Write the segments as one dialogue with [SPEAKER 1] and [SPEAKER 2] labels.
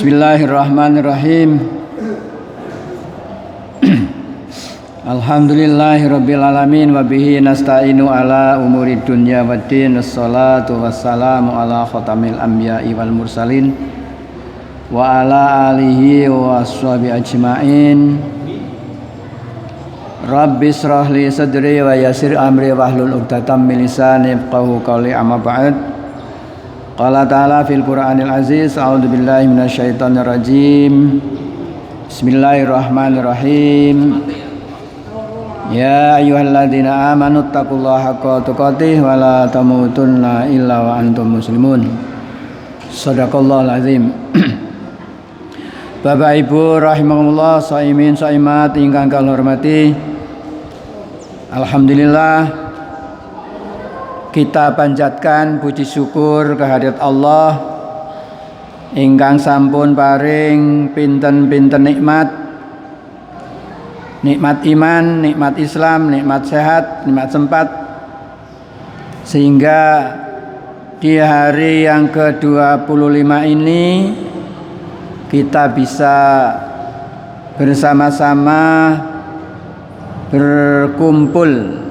[SPEAKER 1] Bismillahirrahmanirrahim. Alhamdulillahirabbil alamin wa bihi nasta'inu ala umuri dunya waddin. Wassalatu wassalamu ala khatamil anbiya'i wal mursalin wa ala alihi wa washabihi ajmain. Rabbi israh li sadri wa yassir amri wahlul 'uqdatam min lisani yafqahu qawli, amma ba'd. Qala ta'ala fil Qur'anil Aziz, a'udzu billahi minasyaitonir rajim. Bismillahirrahmanirrahim. Ya ayyuhalladzina amanu taqullaha haqqa tuqatih wa la tamutunna illa wa antum muslimun. Shadaqallahul azim. Bapak Ibu rahimakumullah, shaimin shaimat ingkang kula hormati. Alhamdulillah, kita panjatkan puji syukur kehadirat Allah ingkang sampun paring pinten-pinten nikmat iman, nikmat Islam, nikmat sehat, nikmat sempat, sehingga di hari yang ke-25 ini kita bisa bersama-sama berkumpul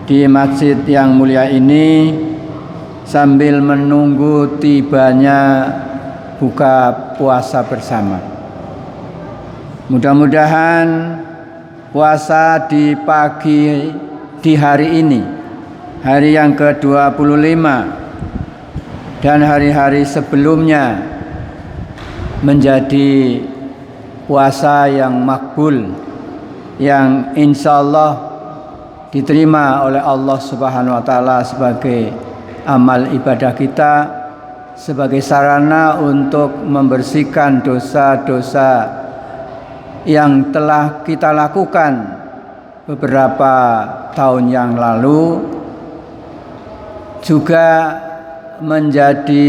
[SPEAKER 1] di masjid yang mulia ini sambil menunggu tibanya buka puasa bersama. Mudah-mudahan puasa di hari ini, hari yang ke-25 dan hari-hari sebelumnya menjadi puasa yang makbul, yang insyaallah diterima oleh Allah Subhanahu wa taala sebagai amal ibadah kita, sebagai sarana untuk membersihkan dosa-dosa yang telah kita lakukan beberapa tahun yang lalu, juga menjadi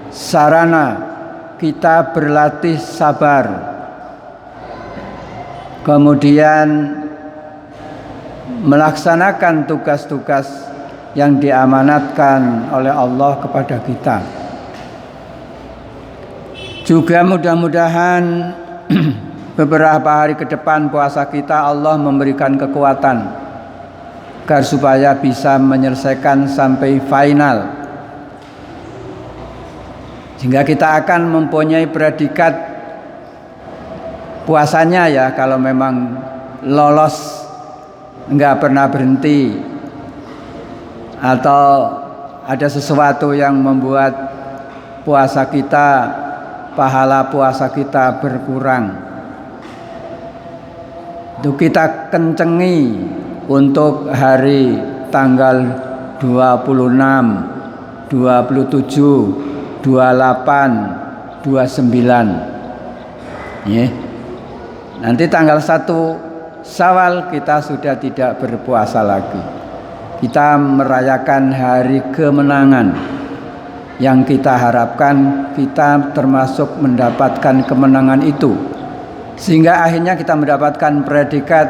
[SPEAKER 1] sarana kita berlatih sabar, kemudian melaksanakan tugas-tugas yang diamanatkan oleh Allah kepada kita. Juga mudah-mudahan beberapa hari ke depan puasa kita Allah memberikan kekuatan agar supaya bisa menyelesaikan sampai final, sehingga kita akan mempunyai predikat puasanya, ya, kalau memang lolos, enggak pernah berhenti, atau ada sesuatu yang membuat puasa kita, pahala puasa kita berkurang, itu kita kencengi untuk hari tanggal 26, 27, 28, 29, ya. Nanti tanggal 1 Syawal kita sudah tidak berpuasa lagi. Kita merayakan hari kemenangan yang kita harapkan kita termasuk mendapatkan kemenangan itu, sehingga akhirnya kita mendapatkan predikat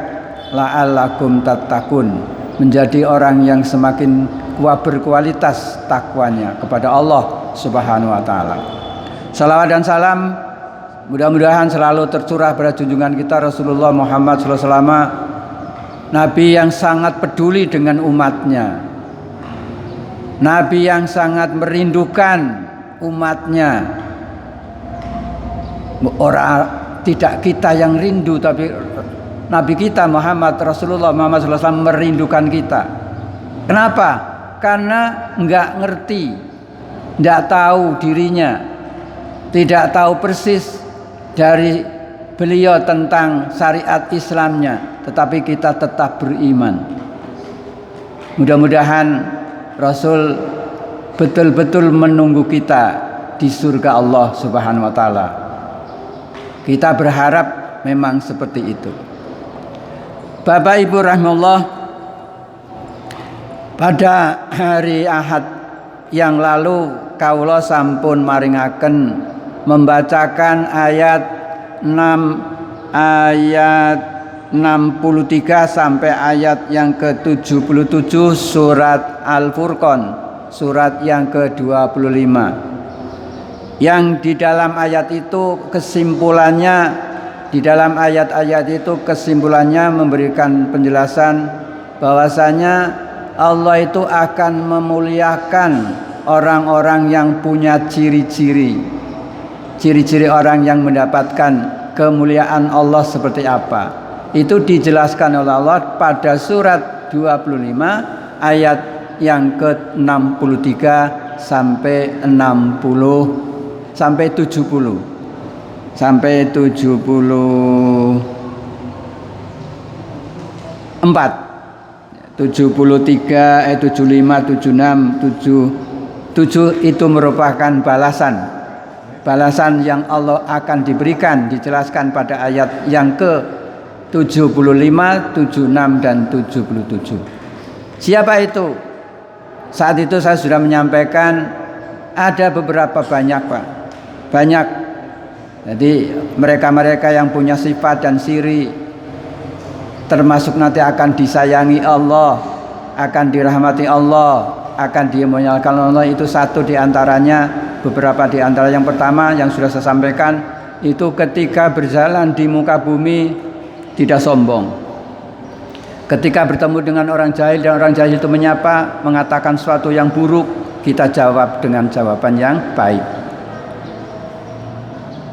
[SPEAKER 1] la'allakum tattaqun, menjadi orang yang semakin berkualitas takwanya kepada Allah Subhanahu wa taala. Salawat dan salam mudah-mudahan selalu tercurah pada junjungan kita Rasulullah Muhammad SAW, Nabi yang sangat peduli dengan umatnya, Nabi yang sangat merindukan umatnya. Tidak kita yang rindu, tapi Nabi kita Muhammad Rasulullah Muhammad SAW merindukan kita. Kenapa? Karena enggak ngerti, enggak tahu dirinya, tidak tahu persis dari beliau tentang syariat Islamnya, tetapi kita tetap beriman. Mudah-mudahan Rasul betul-betul menunggu kita di surga Allah Subhanahu wa taala. Kita berharap memang seperti itu. Bapak Ibu rahimahullah, pada hari Ahad yang lalu kawula sampun maringaken membacakan ayat 63 sampai ayat yang ke-77 surat Al-Furqan, surat yang ke-25. yang di dalam ayat itu kesimpulannya, di dalam ayat-ayat itu kesimpulannya memberikan penjelasan bahwasanya Allah itu akan memuliakan orang-orang yang punya ciri-ciri orang yang mendapatkan kemuliaan Allah seperti apa. Itu dijelaskan oleh Allah pada surat 25 ayat yang ke-63 sampai 60 sampai 70 sampai 74 73 75 76 77 itu merupakan balasan yang Allah akan diberikan, dijelaskan pada ayat yang ke 75, 76 dan 77. Siapa itu? Saat itu saya sudah menyampaikan ada beberapa banyak, Pak. Banyak. Jadi mereka-mereka yang punya sifat dan ciri termasuk nanti akan disayangi Allah, akan dirahmati Allah, akan dimuliakan Allah, itu satu diantaranya, beberapa diantara. Yang pertama yang sudah saya sampaikan itu ketika berjalan di muka bumi tidak sombong. Ketika bertemu dengan orang jahil dan orang jahil itu menyapa, mengatakan sesuatu yang buruk, kita jawab dengan jawaban yang baik.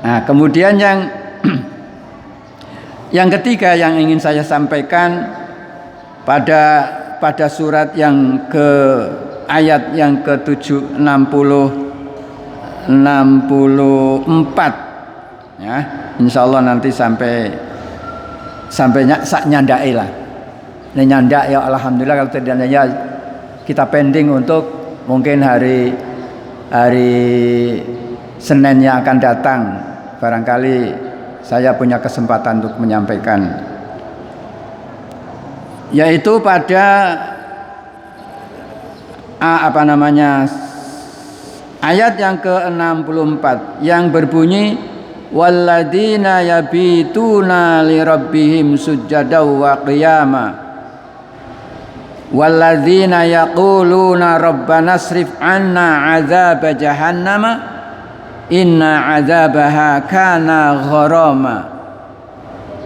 [SPEAKER 1] Nah, kemudian yang ketiga yang ingin saya sampaikan pada surat yang ke ayat yang ke-64 ya, insyaallah nanti sampai sak nyandai lah. Nah, nyandak ya alhamdulillah, kalau tidak ya kita pending untuk mungkin hari Senin yang akan datang, barangkali saya punya kesempatan untuk menyampaikan, yaitu pada ayat yang ke-64 yang berbunyi walladzina yabituna lirabbihim sujjadaw wa qiyama walladzina yaquluna rabbana asrif 'anna 'adzaba jahannama inna 'adzabaha kana gharama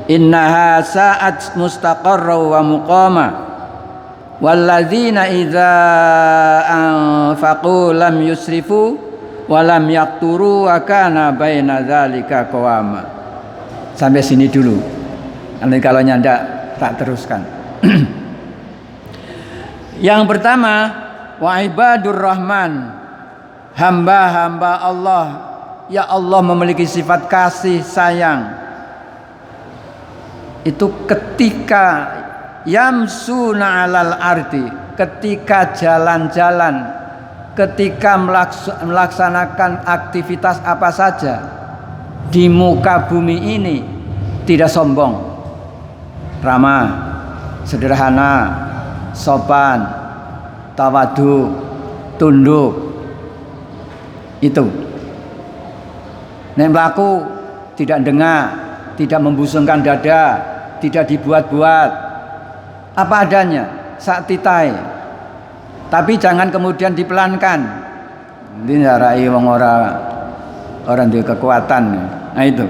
[SPEAKER 1] innaha sa'at mustaqarra wa muqama walladzina idza anfaqu lam yusrifu wa lam yaqturu wa kana baina dzalika qawama. Sampai sini dulu. Nanti kalau nyandak tak teruskan. Yang pertama, wa ibadur rahman, hamba-hamba Allah. Ya Allah memiliki sifat kasih sayang. Itu ketika yamsuna alal ardi, ketika jalan-jalan, ketika melaksanakan aktivitas apa saja di muka bumi ini, tidak sombong, ramah, sederhana, sopan, tawadu, tunduk. Itu nek mlaku tidak dengar, tidak membusungkan dada, tidak dibuat-buat, apa adanya, sak titai. Tapi jangan kemudian dipelankan. Ini nyarai wong orang duwe kekuatan. Nah itu.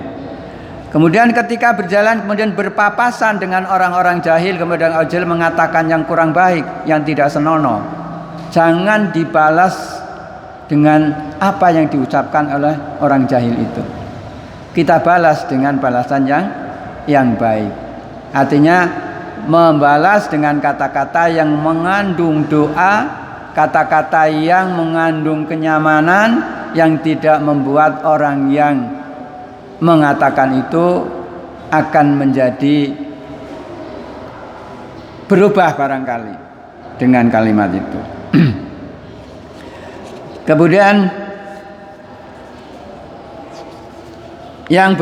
[SPEAKER 1] Kemudian ketika berjalan kemudian berpapasan dengan orang-orang jahil, kemudian jahil mengatakan yang kurang baik, yang tidak senonoh, jangan dibalas dengan apa yang diucapkan oleh orang jahil itu. Kita balas dengan balasan yang baik. Artinya membalas dengan kata-kata yang mengandung doa, kata-kata yang mengandung kenyamanan, yang tidak membuat orang yang mengatakan itu akan menjadi berubah barangkali dengan kalimat itu. Kemudian yang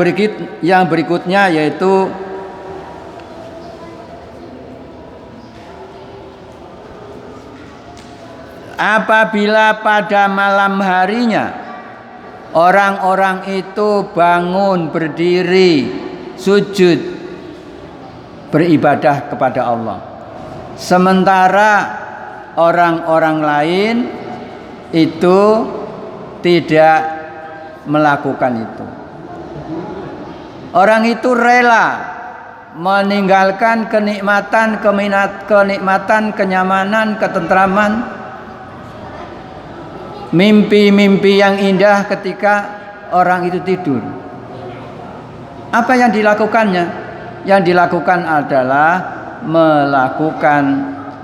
[SPEAKER 1] berikutnya yaitu apabila pada malam harinya orang-orang itu bangun, berdiri, sujud, beribadah kepada Allah, sementara orang-orang lain itu tidak melakukan itu. Orang itu rela meninggalkan kenikmatan, kenyamanan, ketentraman, mimpi-mimpi yang indah ketika orang itu tidur. Apa yang dilakukannya? Yang dilakukan adalah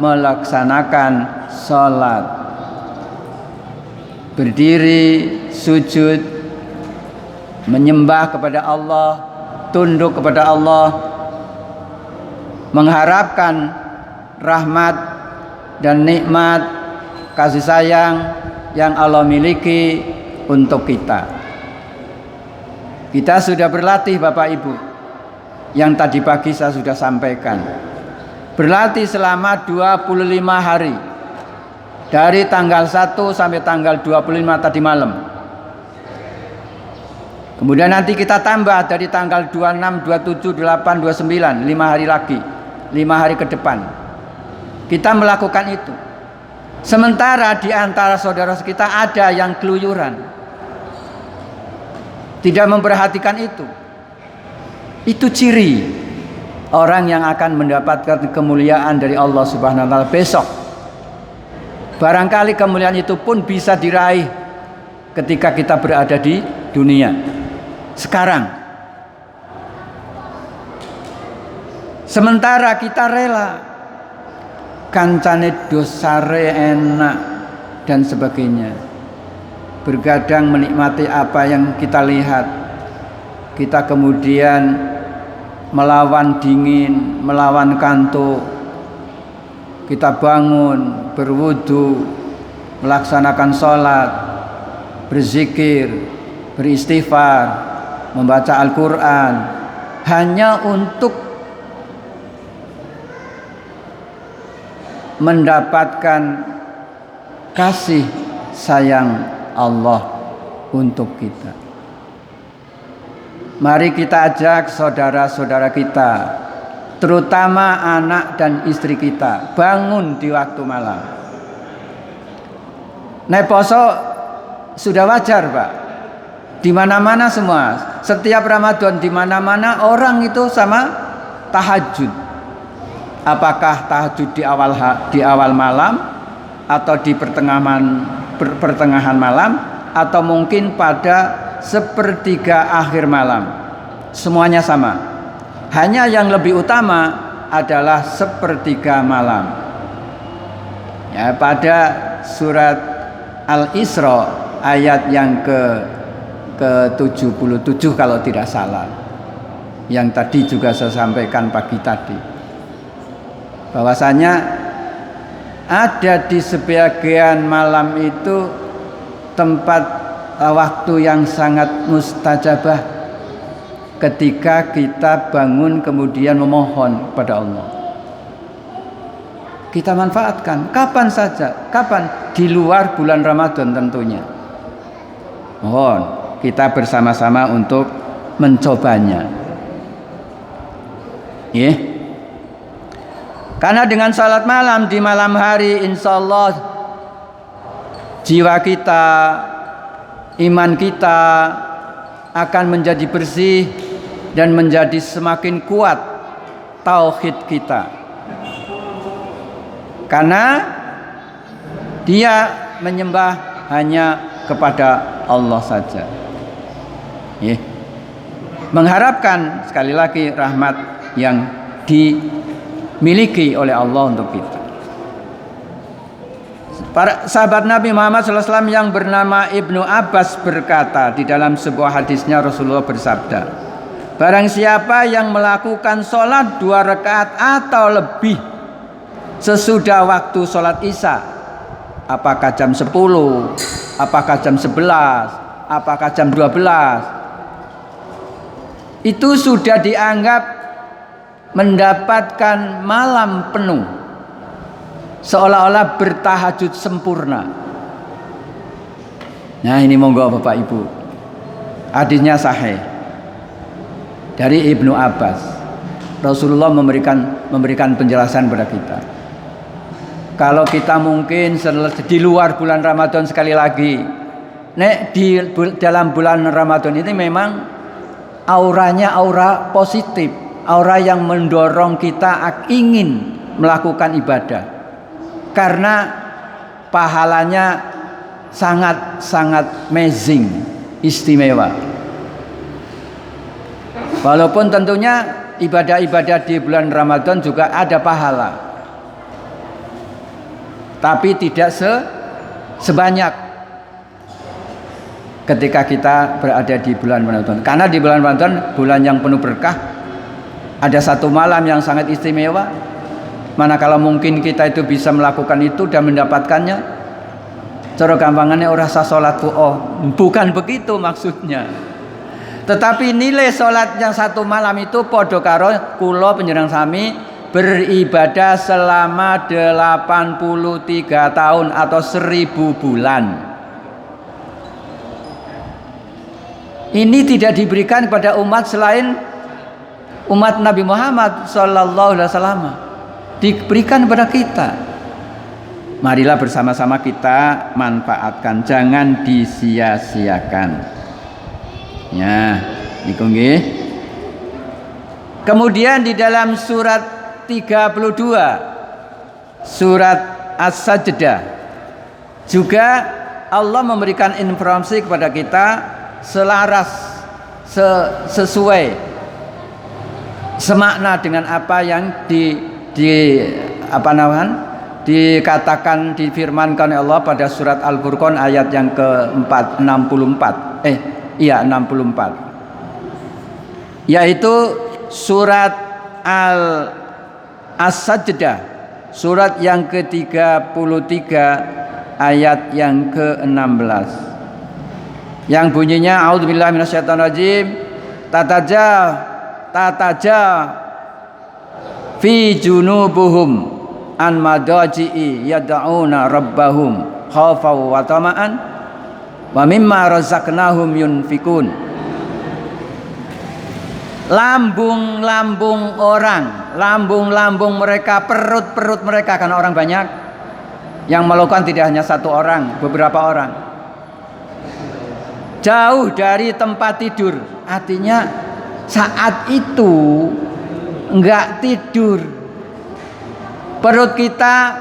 [SPEAKER 1] melaksanakan sholat, berdiri, sujud, menyembah kepada Allah, tunduk kepada Allah, mengharapkan rahmat dan nikmat kasih sayang yang Allah miliki untuk kita. Kita sudah berlatih Bapak Ibu, yang tadi pagi saya sudah sampaikan, berlatih selama 25 hari, dari tanggal 1 sampai tanggal 25 tadi malam. Kemudian nanti kita tambah dari tanggal 26, 27, 28, 29, 5 hari lagi, 5 hari ke depan. Kita melakukan itu. Sementara di antara saudara kita ada yang keluyuran, tidak memperhatikan itu. Itu ciri orang yang akan mendapatkan kemuliaan dari Allah Subhanahu wa taala besok. Barangkali kemuliaan itu pun bisa diraih ketika kita berada di dunia sekarang. Sementara kita rela kancane dosare enak dan sebagainya, bergadang menikmati apa yang kita lihat, kita kemudian melawan dingin, melawan kantuk, kita bangun, berwudu, melaksanakan sholat, berzikir, beristighfar, membaca Al-Quran, hanya untuk mendapatkan kasih sayang Allah untuk kita. Mari kita ajak saudara-saudara kita, terutama anak dan istri kita, bangun di waktu malam. Nek poso sudah wajar Pak, di mana-mana semua. Setiap Ramadan di mana-mana orang itu sama tahajud. Apakah tahajud di awal malam atau di pertengahan malam, atau mungkin pada sepertiga akhir malam. Semuanya sama. Hanya yang lebih utama adalah sepertiga malam. Ya, pada surat Al-Isra ayat yang ke-77 kalau tidak salah, yang tadi juga saya sampaikan pagi tadi, bahwasanya ada di sebagian malam itu tempat waktu yang sangat mustajabah, ketika kita bangun kemudian memohon kepada Allah. Kita manfaatkan kapan saja, kapan? Di luar bulan Ramadan tentunya. Mohon kita bersama-sama untuk mencobanya. Karena dengan salat malam di malam hari, insya Allah jiwa kita, iman kita akan menjadi bersih dan menjadi semakin kuat tauhid kita. Karena dia menyembah hanya kepada Allah saja. Mengharapkan sekali lagi rahmat yang dimiliki oleh Allah untuk kita. Para sahabat Nabi Muhammad SAW yang bernama Ibnu Abbas berkata di dalam sebuah hadisnya, Rasulullah bersabda, barang siapa yang melakukan sholat 2 rakaat atau lebih sesudah waktu sholat isya, apakah jam 10, apakah jam 11, apakah jam 12, itu sudah dianggap mendapatkan malam penuh, seolah-olah bertahajud sempurna. Nah, ini monggo Bapak Ibu, hadisnya sahih dari Ibnu Abbas. Rasulullah memberikan penjelasan kepada kita. Kalau kita mungkin di luar bulan Ramadan, sekali lagi dalam bulan Ramadan ini memang auranya aura positif, aura yang mendorong kita ingin melakukan ibadah karena pahalanya sangat amazing, istimewa. Walaupun tentunya ibadah-ibadah di bulan Ramadan juga ada pahala, tapi tidak sebanyak ketika kita berada di bulan Ramadan. Karena di bulan Ramadan, bulan yang penuh berkah, ada satu malam yang sangat istimewa. Manakala mungkin kita itu bisa melakukan itu dan mendapatkannya, cara gampangannya ora sah salat bukan begitu maksudnya. Tetapi nilai salat yang satu malam itu padha karo kula panjenengan sami beribadah selama 83 tahun atau 1000 bulan. Ini tidak diberikan kepada umat selain umat Nabi Muhammad sallallahu alaihi wasallam. Diberikan kepada kita. Marilah bersama-sama kita manfaatkan, jangan disia-siakan. Ya, niku nggih. Kemudian di dalam surat 32 surat As-Sajdah juga Allah memberikan informasi kepada kita selaras sesuai semakna dengan apa yang dikatakan difirmankan oleh Allah pada surat Al-Furqan ayat yang ke-64 yaitu surat As-Sajdah surat yang ke-33 ayat yang ke-16 yang bunyinya a'udzubillahi minasyaitonirrajim tataja fi junubuhum an madaji'i yad'una rabbahum khaufan wa tama'an wa mimma razaqnahum yunfikun. Lambung-lambung orang, lambung-lambung mereka, perut-perut mereka, karena orang banyak yang melakukan, tidak hanya satu orang, beberapa orang, jauh dari tempat tidur. Artinya saat itu enggak tidur, perut kita,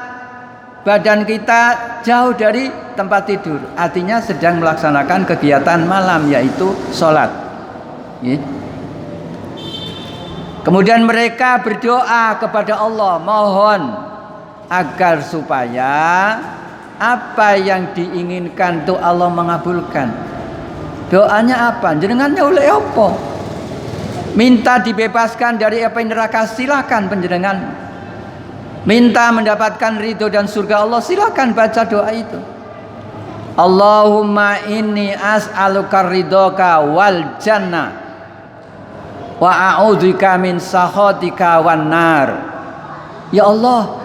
[SPEAKER 1] badan kita jauh dari tempat tidur, artinya sedang melaksanakan kegiatan malam, yaitu sholat. Kemudian mereka berdoa kepada Allah, mohon agar supaya apa yang diinginkan itu Allah mengabulkan. Doanya apa? Jenengannya oleh apa? Minta dibebaskan dari api neraka, silakan panjenengan. Minta mendapatkan ridho dan surga Allah, silakan baca doa itu. Allahumma inni as'aluka ridhoka wal jannah wa a'udzubika min sakhatika wan nar. Ya Allah,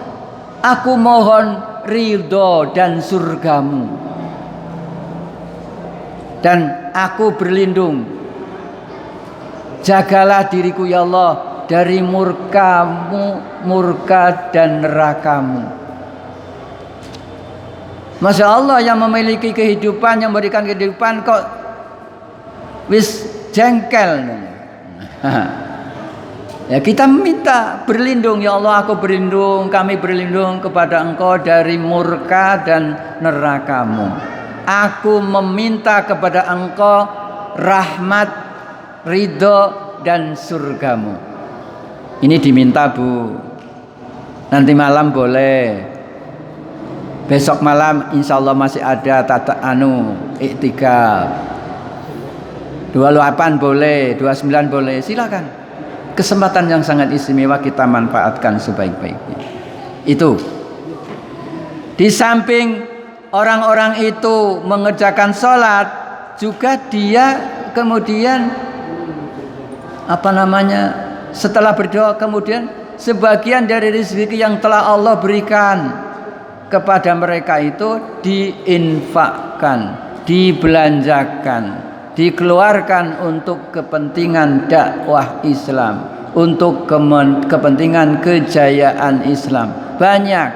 [SPEAKER 1] aku mohon ridho dan surgamu, dan aku berlindung, jagalah diriku ya Allah dari murkamu, murka dan nerakamu. Masya Allah, yang memiliki kehidupan, yang memberikan kehidupan kok wis jengkel. Ya, kita minta berlindung, ya Allah, aku berlindung, kami berlindung kepada Engkau dari murka dan nerakamu. Aku meminta kepada Engkau rahmat, ridho dan surgamu. Ini diminta, Bu. Nanti malam boleh, besok malam insya Allah masih ada iktikaf. 28 boleh, 29 boleh, silakan. Kesempatan yang sangat istimewa, kita manfaatkan sebaik-baiknya. Itu. Di samping orang-orang itu mengerjakan sholat, juga dia kemudian setelah berdoa, kemudian sebagian dari rezeki yang telah Allah berikan kepada mereka itu diinfakkan, dibelanjakan, dikeluarkan untuk kepentingan dakwah Islam, untuk kepentingan kejayaan Islam. Banyak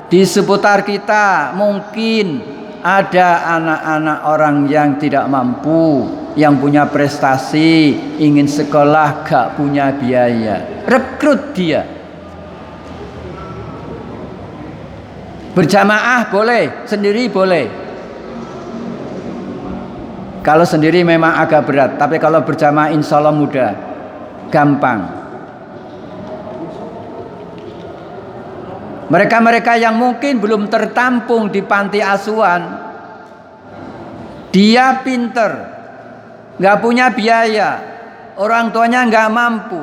[SPEAKER 1] di seputar kita mungkin Ada anak-anak orang yang tidak mampu, yang punya prestasi, ingin sekolah gak punya biaya, rekrut dia. Berjamaah boleh, sendiri boleh. Kalau sendiri memang agak berat, tapi kalau berjamaah insya Allah mudah, gampang. Mereka-mereka yang mungkin belum tertampung di panti asuhan, dia pinter, nggak punya biaya, orang tuanya nggak mampu,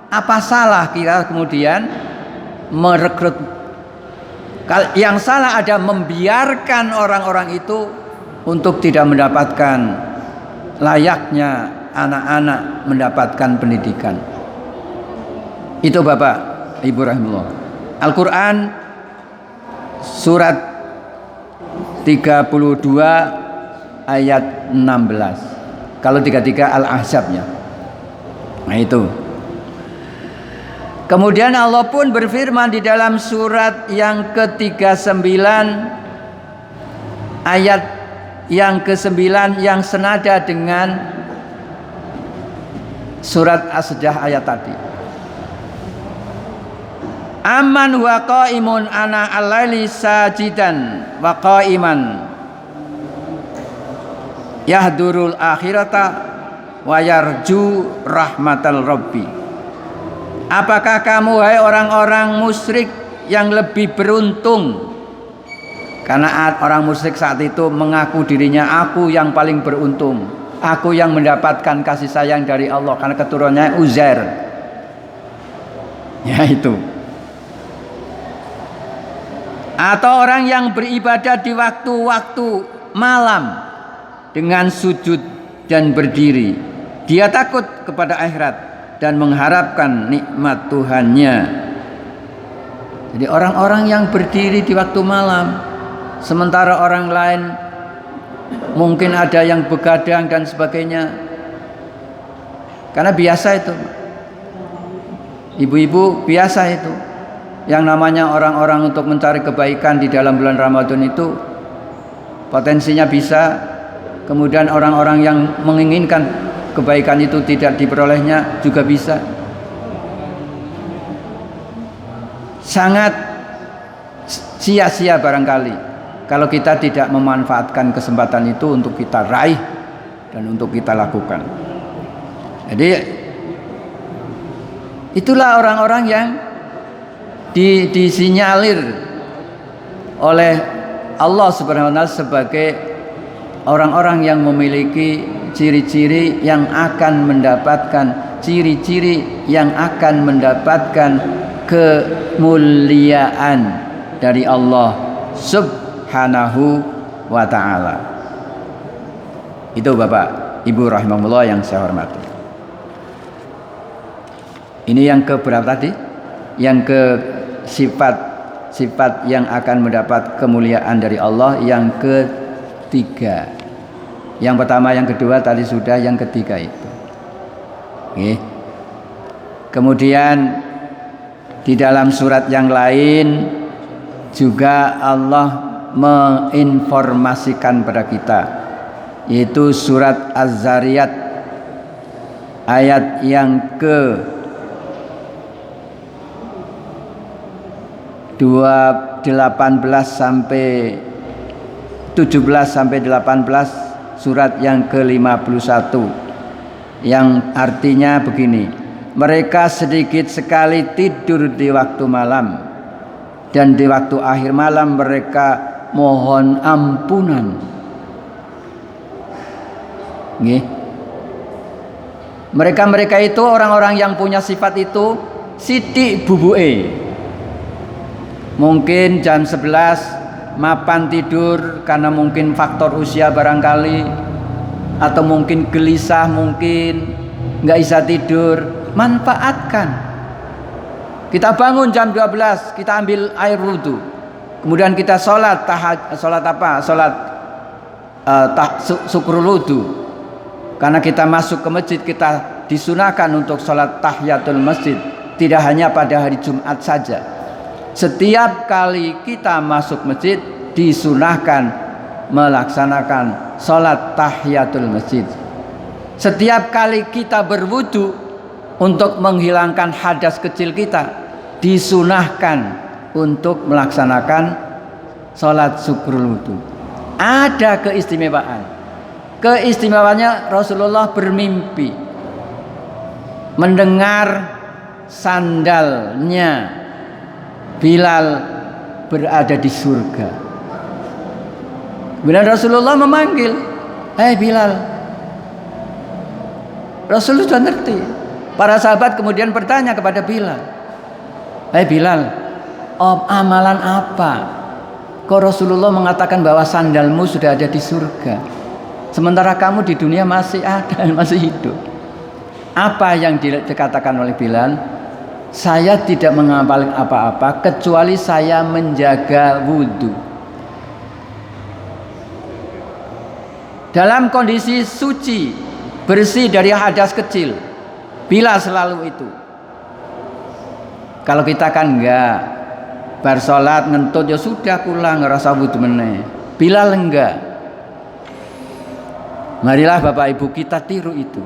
[SPEAKER 1] apa salah kira kemudian merekrut? Yang salah ada membiarkan orang-orang itu untuk tidak mendapatkan layaknya anak-anak mendapatkan pendidikan. Itu Bapak Ibu rahimahullah. Al-Quran surat 32 ayat 16. Kalau 33 Al-Ahzab-nya. Nah itu. Kemudian Allah pun berfirman di dalam surat yang ke-39 ayat yang ke-9 yang senada dengan surat As-Sajdah ayat tadi. Amman huwa qaimun ana al-laili sajidan wa qaiman yahdurul akhirata wa yarju rahmatal rabbi. Apakah kamu hai orang-orang musyrik yang lebih beruntung? Karena orang musyrik saat itu mengaku dirinya aku yang paling beruntung, aku yang mendapatkan kasih sayang dari Allah karena keturunannya Uzair. Ya itu. Atau orang yang beribadah di waktu-waktu malam dengan sujud dan berdiri, dia takut kepada akhirat dan mengharapkan nikmat Tuhannya. Jadi orang-orang yang berdiri di waktu malam, sementara orang lain mungkin ada yang begadang dan sebagainya, karena biasa itu, ibu-ibu biasa itu. Yang namanya orang-orang untuk mencari kebaikan di dalam bulan Ramadan itu potensinya bisa, kemudian orang-orang yang menginginkan kebaikan itu tidak diperolehnya juga bisa. Sangat sia-sia barangkali kalau kita tidak memanfaatkan kesempatan itu untuk kita raih dan untuk kita lakukan. Jadi itulah orang-orang yang disinyalir oleh Allah Subhanahu wa taala sebagai orang-orang yang memiliki ciri-ciri yang akan mendapatkan kemuliaan dari Allah Subhanahu wa taala. Itu Bapak Ibu rahimahullah yang saya hormati. Ini yang ke berapa tadi? Yang ke sifat yang akan mendapat kemuliaan dari Allah, yang ketiga. Yang pertama, yang kedua tadi sudah, yang ketiga itu. Oke. Kemudian di dalam surat yang lain juga Allah menginformasikan pada kita, yaitu surat Az-Zariyat ayat yang ke 18 sampai 17 sampai 18, surat yang ke-51, yang artinya begini: mereka sedikit sekali tidur di waktu malam, dan di waktu akhir malam mereka mohon ampunan. Nggih. Mereka itu orang-orang yang punya sifat itu sithik bubuke. Mungkin jam 11 mapan tidur karena mungkin faktor usia barangkali, atau mungkin gelisah, mungkin nggak bisa tidur. Manfaatkan. Kita bangun jam 12, kita ambil air wudhu, kemudian kita sholat syukrul wudhu. Karena kita masuk ke masjid, kita disunahkan untuk sholat tahiyatul masjid, tidak hanya pada hari Jumat saja. Setiap kali kita masuk masjid disunahkan melaksanakan sholat tahiyatul masjid. Setiap kali kita berwudu untuk menghilangkan hadas kecil kita, disunahkan untuk melaksanakan sholat syukrul wudu. Ada keistimewaan. Keistimewaannya Rasulullah bermimpi mendengar sandalnya Bilal berada di surga. Kemudian Rasulullah memanggil, "Hei Bilal." Rasul sudah ngerti. Para sahabat kemudian bertanya kepada Bilal, "Hei Bilal, amalan apa kok Rasulullah mengatakan bahwa sandalmu sudah ada di surga, sementara kamu di dunia masih ada, masih hidup?" Apa yang dikatakan oleh Bilal? "Saya tidak mengamalkan apa-apa kecuali saya menjaga wudhu dalam kondisi suci, bersih dari hadas kecil." Bilal selalu itu. Kalau kita kan enggak, bar salat ngentut ya sudah kula ngerasa wudhu meneh. Bilal enggak. Marilah Bapak Ibu kita tiru itu.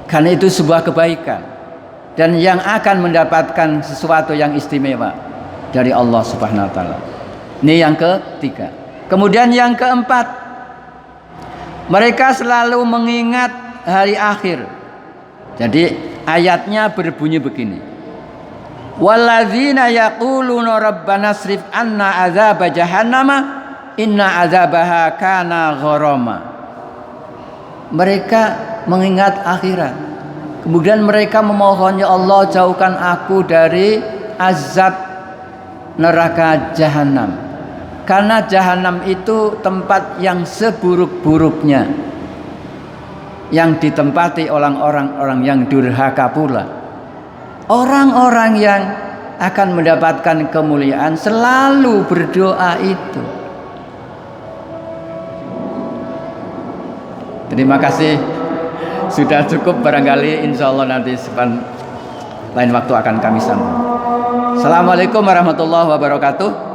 [SPEAKER 1] Karena itu sebuah kebaikan dan yang akan mendapatkan sesuatu yang istimewa dari Allah Subhanahu wa taala. Ini yang ketiga. Kemudian yang keempat, mereka selalu mengingat hari akhir. Jadi ayatnya berbunyi begini. Walladzina yaquluna rabbana srif anna adzaba jahannama inna adzabaha kana gharama. Mereka mengingat akhirat. Kemudian mereka memohon, "Ya Allah, jauhkan aku dari azab neraka jahanam." Karena jahanam itu tempat yang seburuk-buruknya, yang ditempati orang-orang yang durhaka pula. Orang-orang yang akan mendapatkan kemuliaan selalu berdoa itu. Terima kasih. Sudah cukup barangkali, insya Allah nanti lain waktu akan kami sambung. Assalamualaikum warahmatullahi wabarakatuh.